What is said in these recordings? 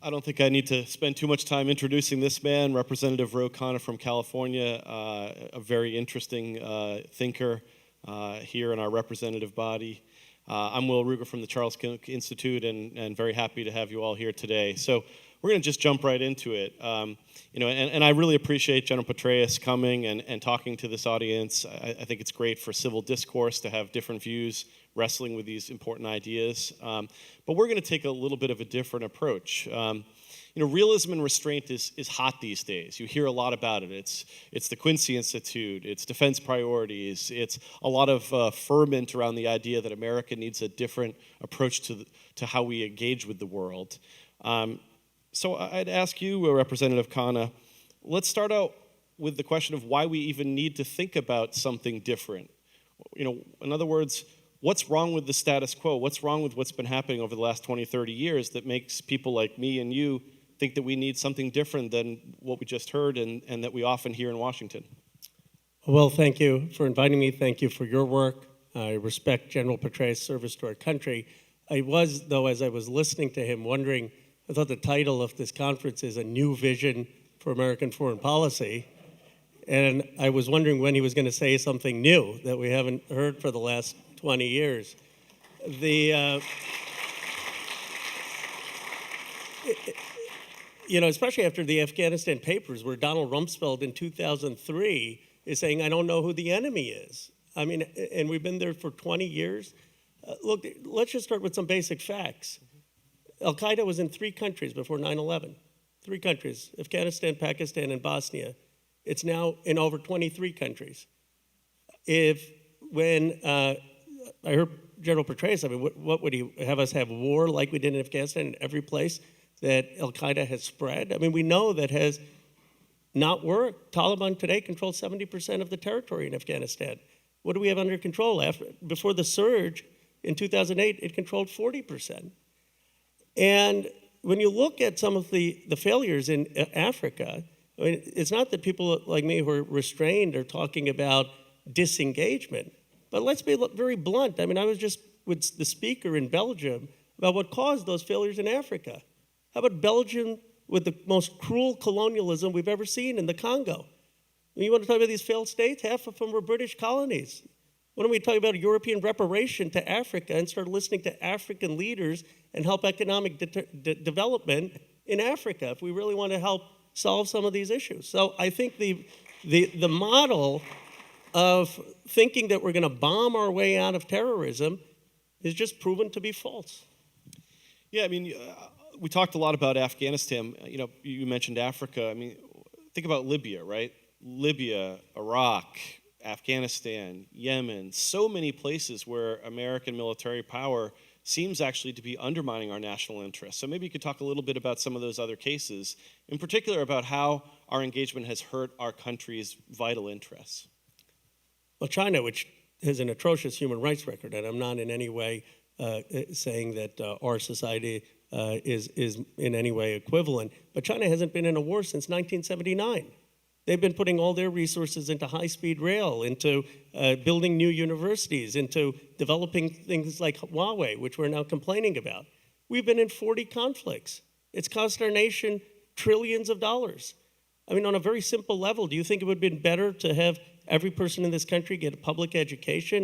I don't think I need to spend too much time introducing this man, Representative Khanna from California, a very interesting thinker here in our representative body. I'm Will Ruger from the Charles Koch Institute, and very happy to have you all here today. So we're going to just jump right into it. And I really appreciate General Petraeus coming and talking to this audience. I think it's great for civil discourse to have different views wrestling with these important ideas. But we're going to take a little bit of a different approach. Realism and restraint is hot these days. You hear a lot about it. It's the Quincy Institute, it's defense priorities, it's a lot of ferment around the idea that America needs a different approach to how we engage with the world. So I'd ask you, Representative Khanna, let's start out with the question of why we even need to think about something different. In other words, what's wrong with the status quo? What's wrong with what's been happening over the last 20, 30 years that makes people like me and you think that we need something different than what we just heard and that we often hear in Washington? Well, thank you for inviting me. Thank you for your work. I respect General Petraeus' service to our country. I was, though, as I was listening to him, wondering, I thought the title of this conference is A New Vision for American Foreign Policy. And I was wondering when he was going to say something new that we haven't heard for the last 20 years. Especially after the Afghanistan papers, where Donald Rumsfeld in 2003 is saying, I don't know who the enemy is. I mean, and we've been there for 20 years. Look, let's just start with some basic facts. Al-Qaeda was in 3 countries before 9/11. 3 countries, Afghanistan, Pakistan, and Bosnia. It's now in over 23 countries. When I heard General Petraeus, what would he have us have war like we did in Afghanistan in every place that Al-Qaeda has spread? I mean, we know that has not worked. Taliban today controls 70% of the territory in Afghanistan. What do we have under control? Before the surge in 2008, it controlled 40%. And when you look at some of the failures in Africa, I mean, it's not that people like me who are restrained are talking about disengagement, but let's be very blunt. I mean, I was just with the speaker in Belgium about what caused those failures in Africa. How about Belgium with the most cruel colonialism we've ever seen in the Congo? You want to talk about these failed states? Half of them were British colonies. Why don't we talk about European reparation to Africa and start listening to African leaders and help economic development in Africa if we really want to help solve some of these issues? So I think the model of thinking that we're going to bomb our way out of terrorism is just proven to be false. Yeah, I mean, we talked a lot about Afghanistan. You mentioned Africa. I mean, think about Libya, right? Libya, Iraq, Afghanistan, Yemen, so many places where American military power seems actually to be undermining our national interests. So maybe you could talk a little bit about some of those other cases, in particular about how our engagement has hurt our country's vital interests. Well, China, which has an atrocious human rights record, and I'm not in any way saying that our society is in any way equivalent, but China hasn't been in a war since 1979. They've been putting all their resources into high-speed rail, into building new universities, into developing things like Huawei, which we're now complaining about. We've been in 40 conflicts. It's cost our nation trillions of dollars. I mean, on a very simple level, do you think it would have been better to have every person in this country get a public education,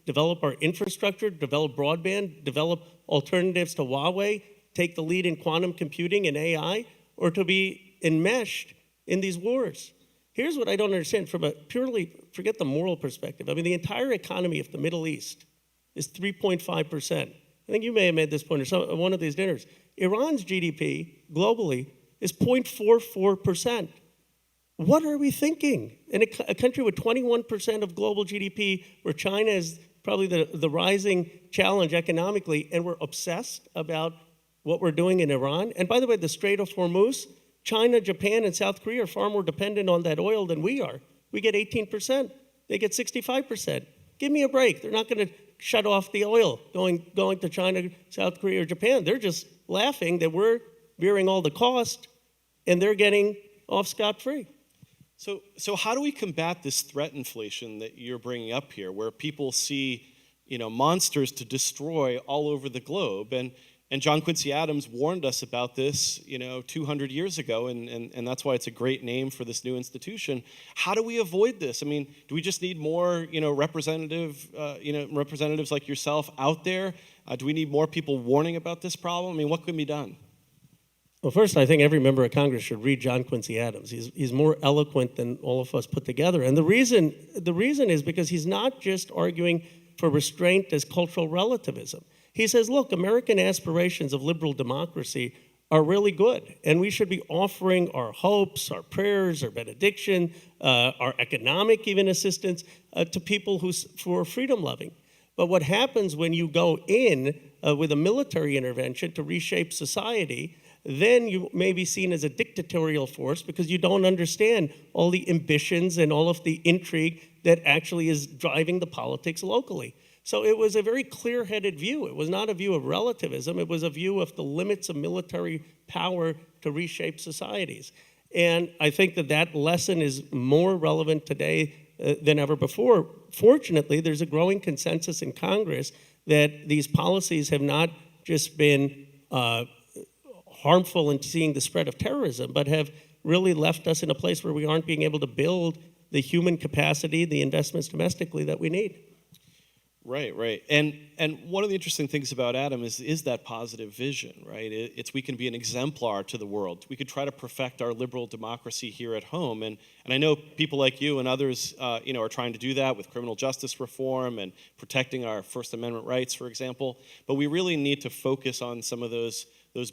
develop our infrastructure, develop broadband, develop alternatives to Huawei, take the lead in quantum computing and AI, or to be enmeshed in these wars? Here's what I don't understand from a purely, forget the moral perspective. I mean, the entire economy of the Middle East is 3.5%. I think you may have made this point at one of these dinners. Iran's GDP globally is 0.44%. What are we thinking? In a country with 21% of global GDP, where China is probably the rising challenge economically, and we're obsessed about what we're doing in Iran. And by the way, the Strait of Hormuz, China, Japan, and South Korea are far more dependent on that oil than we are. We get 18%. They get 65%. Give me a break. They're not going to shut off the oil going to China, South Korea, or Japan. They're just laughing that we're bearing all the cost and they're getting off scot-free. So how do we combat this threat inflation that you're bringing up here, where people see, monsters to destroy all over the globe? And And John Quincy Adams warned us about this, 200 years ago, and that's why it's a great name for this new institution. How do we avoid this? I mean, do we just need more, representatives like yourself out there? Do we need more people warning about this problem? I mean, what can be done? Well, first, I think every member of Congress should read John Quincy Adams. He's more eloquent than all of us put together, and the reason is because he's not just arguing for restraint as cultural relativism. He says, look, American aspirations of liberal democracy are really good, and we should be offering our hopes, our prayers, our benediction, our economic even assistance to people who are freedom-loving. But what happens when you go in with a military intervention to reshape society, then you may be seen as a dictatorial force because you don't understand all the ambitions and all of the intrigue that actually is driving the politics locally. So it was a very clear-headed view. It was not a view of relativism. It was a view of the limits of military power to reshape societies. And I think that lesson is more relevant today than ever before. Fortunately, there's a growing consensus in Congress that these policies have not just been harmful in seeing the spread of terrorism, but have really left us in a place where we aren't being able to build the human capacity, the investments domestically that we need. Right. And one of the interesting things about Adam is that positive vision, right? It's we can be an exemplar to the world. We could try to perfect our liberal democracy here at home. And I know people like you and others, are trying to do that with criminal justice reform and protecting our First Amendment rights, for example. But we really need to focus on some of those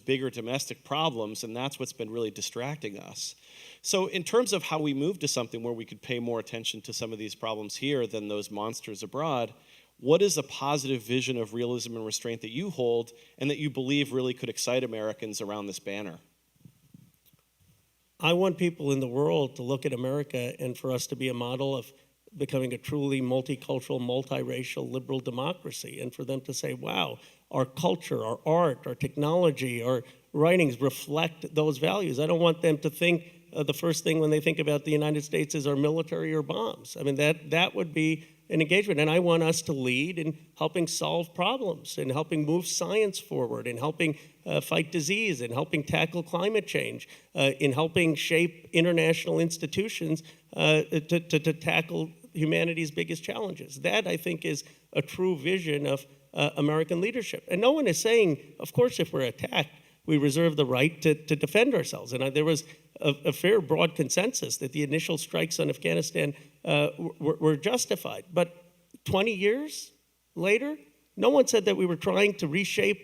bigger domestic problems, and that's what's been really distracting us. So in terms of how we move to something where we could pay more attention to some of these problems here than those monsters abroad, what is a positive vision of realism and restraint that you hold and that you believe really could excite Americans around this banner? I want people in the world to look at America and for us to be a model of becoming a truly multicultural, multiracial, liberal democracy, and for them to say, wow, our culture, our art, our technology, our writings reflect those values. I don't want them to think the first thing when they think about the United States is our military or bombs. I mean, that would be an engagement. And I want us to lead in helping solve problems, in helping move science forward, in helping fight disease, in helping tackle climate change, in helping shape international institutions to tackle humanity's biggest challenges. That, I think, is a true vision of American leadership. And no one is saying, of course, if we're attacked, we reserve the right to defend ourselves. And there was a fair, broad consensus that the initial strikes on Afghanistan were justified. But 20 years later, no one said that we were trying to reshape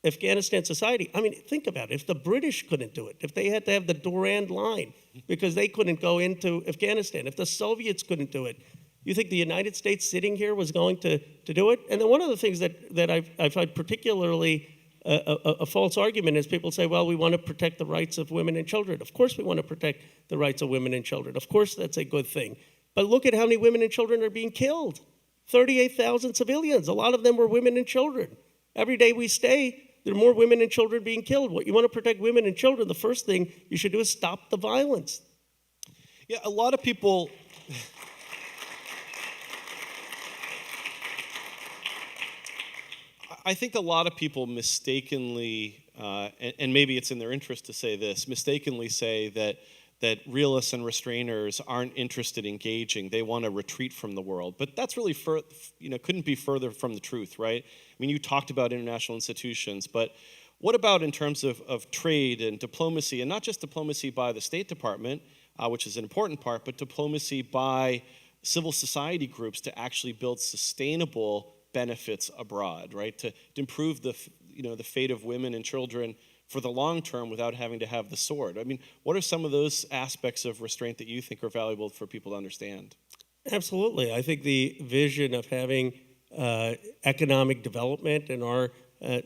Afghanistan society. I mean, think about it. If the British couldn't do it, if they had to have the Durand Line because they couldn't go into Afghanistan, if the Soviets couldn't do it, you think the United States sitting here was going to do it? And then one of the things that I find particularly a false argument is people say, well, we want to protect the rights of women and children. Of course we want to protect the rights of women and children. Of course that's a good thing. But look at how many women and children are being killed. 38,000 civilians. A lot of them were women and children. Every day we stay, there are more women and children being killed. What you want to protect women and children, the first thing you should do is stop the violence. Yeah, a lot of people... I think a lot of people mistakenly, and maybe it's in their interest to say this, mistakenly say that realists and restrainers aren't interested in engaging. They want to retreat from the world. But that's really, couldn't be further from the truth, right? I mean, you talked about international institutions, but what about in terms of trade and diplomacy, and not just diplomacy by the State Department, which is an important part, but diplomacy by civil society groups to actually build sustainable benefits abroad, right? To improve the fate of women and children for the long term without having to have the sword. I mean, what are some of those aspects of restraint that you think are valuable for people to understand? Absolutely. I think the vision of having economic development in our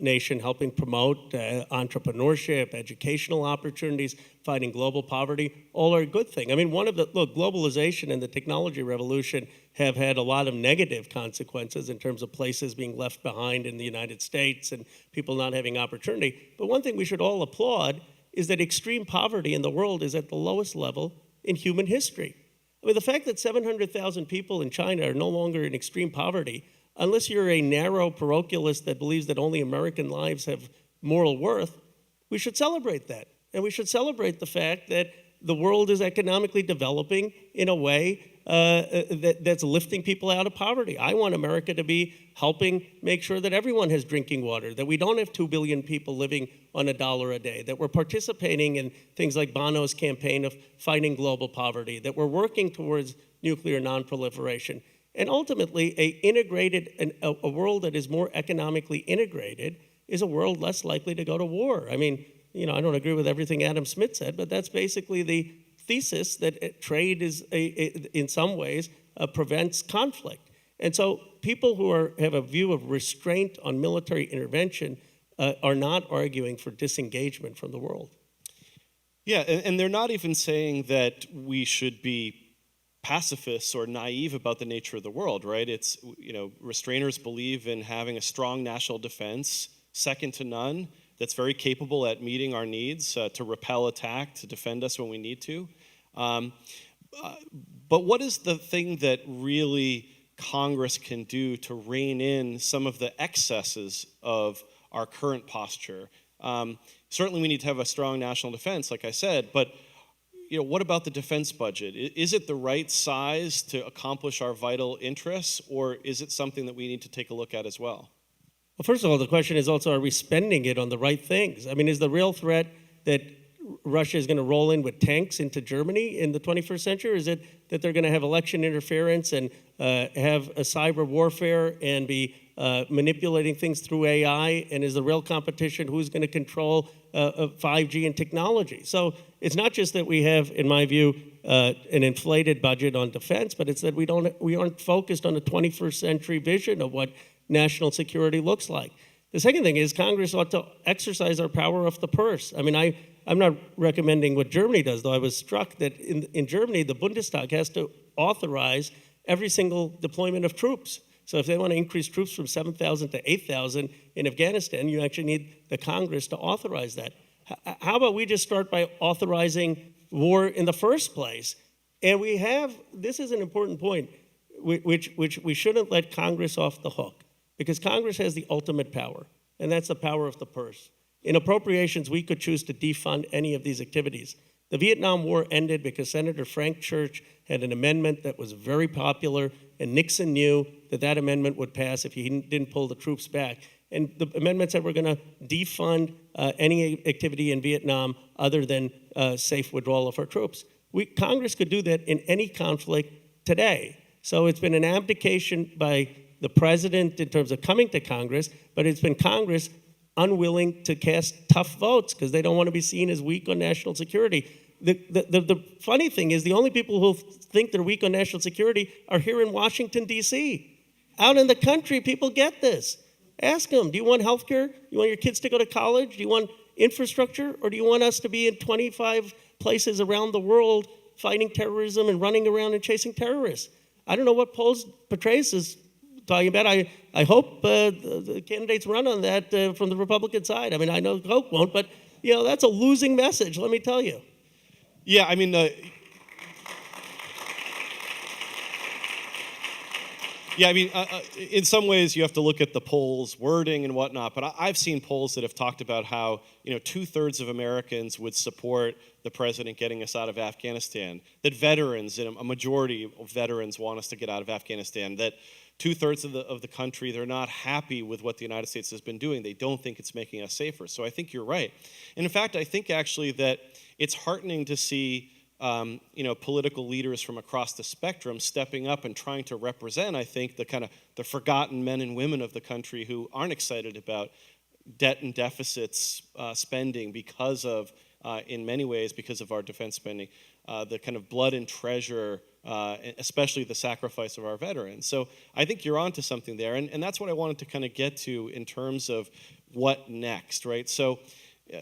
nation, helping promote entrepreneurship, educational opportunities, fighting global poverty, all are a good thing. I mean, globalization and the technology revolution have had a lot of negative consequences in terms of places being left behind in the United States and people not having opportunity. But one thing we should all applaud is that extreme poverty in the world is at the lowest level in human history. I mean, the fact that 700,000 people in China are no longer in extreme poverty, unless you're a narrow parochialist that believes that only American lives have moral worth, we should celebrate that. And we should celebrate the fact that the world is economically developing in a way that's lifting people out of poverty. I want America to be helping make sure that everyone has drinking water, that we don't have 2 billion people living on $1 a day, that we're participating in things like Bono's campaign of fighting global poverty, that we're working towards nuclear nonproliferation. And ultimately, a world that is more economically integrated is a world less likely to go to war. I mean, I don't agree with everything Adam Smith said, but that's basically the thesis that trade is, in some ways, prevents conflict. And so people who have a view of restraint on military intervention are not arguing for disengagement from the world. Yeah, and they're not even saying that we should be pacifists or naive about the nature of the world, right? It's, restrainers believe in having a strong national defense, second to none, that's very capable at meeting our needs, to repel attack, to defend us when we need to. But what is the thing that really Congress can do to rein in some of the excesses of our current posture? Certainly we need to have a strong national defense, like I said, but what about the defense budget? Is it the right size to accomplish our vital interests, or is it something that we need to take a look at as well? Well, first of all, the question is also, are we spending it on the right things? I mean, is the real threat that Russia is going to roll in with tanks into Germany in the 21st century? Or is it that they're going to have election interference and have a cyber warfare and be manipulating things through AI? And is the real competition who's going to control 5G and technology? So it's not just that we have, in my view, an inflated budget on defense, but it's that we aren't focused on the 21st century vision of what national security looks like. The second thing is Congress ought to exercise our power of the purse. I mean, I'm not recommending what Germany does, though I was struck that in Germany, the Bundestag has to authorize every single deployment of troops. So if they want to increase troops from 7,000 to 8,000 in Afghanistan, you actually need the Congress to authorize that. How about we just start by authorizing war in the first place? And this is an important point, which we shouldn't let Congress off the hook, because Congress has the ultimate power, and that's the power of the purse. In appropriations, we could choose to defund any of these activities. The Vietnam War ended because Senator Frank Church had an amendment that was very popular, and Nixon knew that amendment would pass if he didn't pull the troops back. And the amendment said we're going to defund any activity in Vietnam other than safe withdrawal of our troops. Congress could do that in any conflict today. So it's been an abdication by the president in terms of coming to Congress, but it's been Congress unwilling to cast tough votes because they don't want to be seen as weak on national security. The funny thing is the only people who think they're weak on national security are here in Washington, D.C. Out in the country, people get this. Ask them, do you want health care? Do you want your kids to go to college? Do you want infrastructure? Or do you want us to be in 25 places around the world fighting terrorism and running around and chasing terrorists? I don't know what polls Petraeus is talking about. I hope the candidates run on that from the Republican side. I mean, I know Koch won't, but that's a losing message, let me tell you. Yeah, I mean, in some ways you have to look at the polls, wording and whatnot, but I've seen polls that have talked about how, 2/3 of Americans would support the president getting us out of Afghanistan, that veterans, a majority of veterans want us to get out of Afghanistan, that 2/3 of the country, they're not happy with what the United States has been doing. They don't think it's making us safer. So I think you're right. And in fact, I think actually that it's heartening to see political leaders from across the spectrum stepping up and trying to represent, I think, the forgotten men and women of the country who aren't excited about debt and deficits spending because of, in many ways, because of our defense spending, the kind of blood and treasure, especially the sacrifice of our veterans. So I think you're onto something there, and that's what I wanted to kind of get to in terms of what next, right? So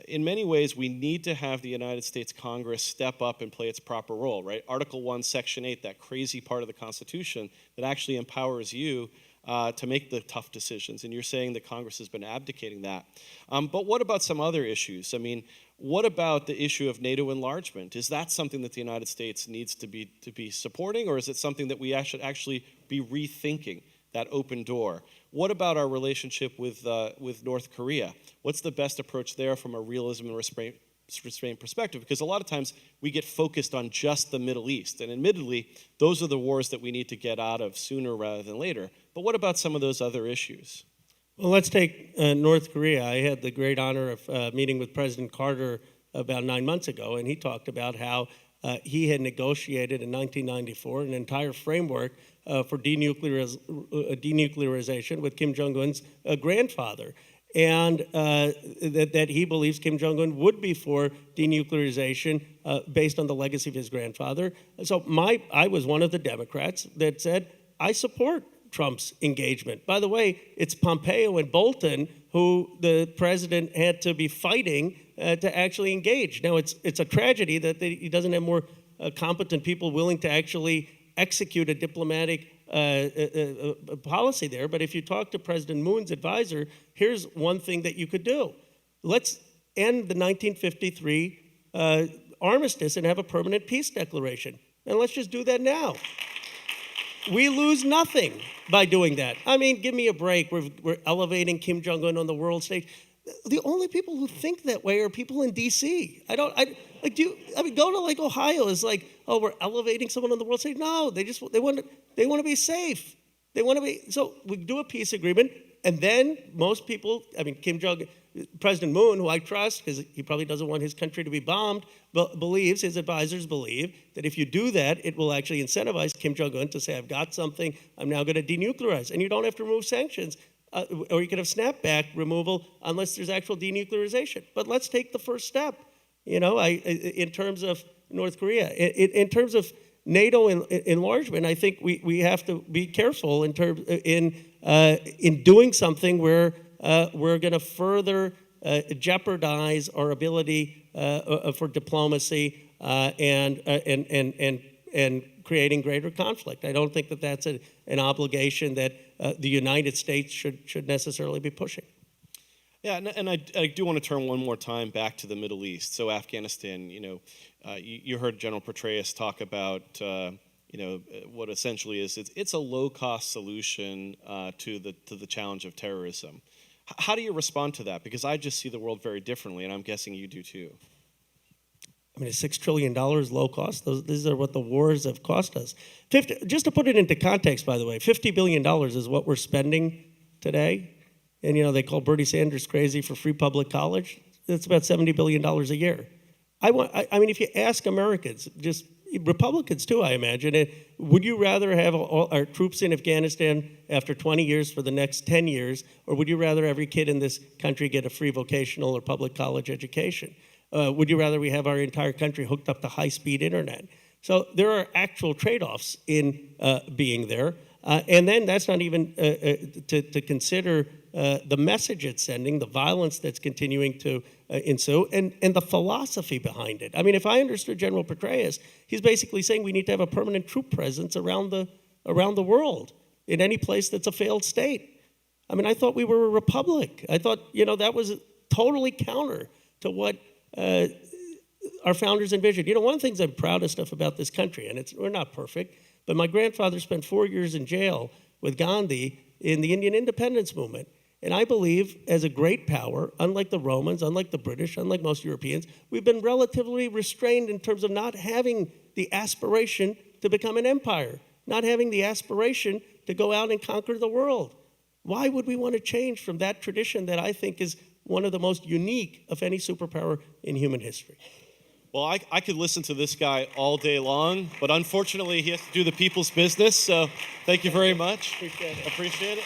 in many ways, we need to have the United States Congress step up and play its proper role, right? Article 1, Section 8, that crazy part of the Constitution that actually empowers you to make the tough decisions. And you're saying that Congress has been abdicating that. But what about some other issues? I mean, what about the issue of NATO enlargement? Is that something that the United States needs to be supporting, or is it something that we should actually be rethinking, that open door? What about our relationship with North Korea? What's the best approach there from a realism and restraint perspective? Because a lot of times we get focused on just the Middle East, and admittedly, those are the wars that we need to get out of sooner rather than later. But what about some of those other issues? Well, let's take North Korea. I had the great honor of meeting with President Carter about 9 months ago, and he talked about how he had negotiated in 1994 an entire framework for denuclearization with Kim Jong-un's grandfather, and that he believes Kim Jong-un would be for denuclearization based on the legacy of his grandfather. So I was one of the Democrats that said, I support Trump's engagement. By the way, it's Pompeo and Bolton who the president had to be fighting to actually engage. Now, it's a tragedy that he doesn't have more competent people willing to actually execute a diplomatic policy there. But if you talk to President Moon's advisor, here's one thing that you could do. Let's end the 1953 armistice and have a permanent peace declaration. And let's just do that now. We lose nothing by doing that. I mean, give me a break. We're elevating Kim Jong-un on the world stage. The only people who think that way are people in D.C. Go to like Ohio. It's like, oh, we're elevating someone on the world stage. No, they want to be safe. So we do a peace agreement, and then most people, President Moon, who I trust because he probably doesn't want his country to be bombed, but his advisors believe that if you do that, it will actually incentivize Kim Jong-un to say, I've got something, I'm now going to denuclearize. And you don't have to remove sanctions, or you can have snapback removal unless there's actual denuclearization. But let's take the first step, in terms of North Korea. In terms of NATO enlargement, I think we have to be careful in doing something where we're going to further jeopardize our ability for diplomacy and creating greater conflict. I don't think that that's an obligation that the United States should necessarily be pushing. Yeah, and I do want to turn one more time back to the Middle East. So Afghanistan, you heard General Petraeus talk about what essentially is it's a low-cost solution to the challenge of terrorism. How do you respond to that? Because I just see the world very differently, and I'm guessing you do too. I mean, $6 trillion low cost. These are what the wars have cost us. Just to put it into context, by the way, $50 billion is what we're spending today. And, they call Bernie Sanders crazy for free public college. That's about $70 billion a year. If you ask Americans, just Republicans too, I imagine, would you rather have all our troops in Afghanistan after 20 years for the next 10 years, or would you rather every kid in this country get a free vocational or public college education? Would you rather we have our entire country hooked up to high-speed internet? So there are actual trade-offs in being there. And then that's not even to consider the message it's sending, the violence that's continuing to ensue, and the philosophy behind it. I mean, if I understood General Petraeus, he's basically saying we need to have a permanent troop presence around the world in any place that's a failed state. I mean, I thought we were a republic. I thought, that was totally counter to what our founders envisioned. One of the things I'm proudest of about this country, and we're not perfect, but my grandfather spent 4 years in jail with Gandhi in the Indian independence movement. And I believe as a great power, unlike the Romans, unlike the British, unlike most Europeans, we've been relatively restrained in terms of not having the aspiration to become an empire, not having the aspiration to go out and conquer the world. Why would we want to change from that tradition that I think is one of the most unique of any superpower in human history? Well, I could listen to this guy all day long, but unfortunately he has to do the people's business, so thank you very much. Appreciate it. Appreciate it.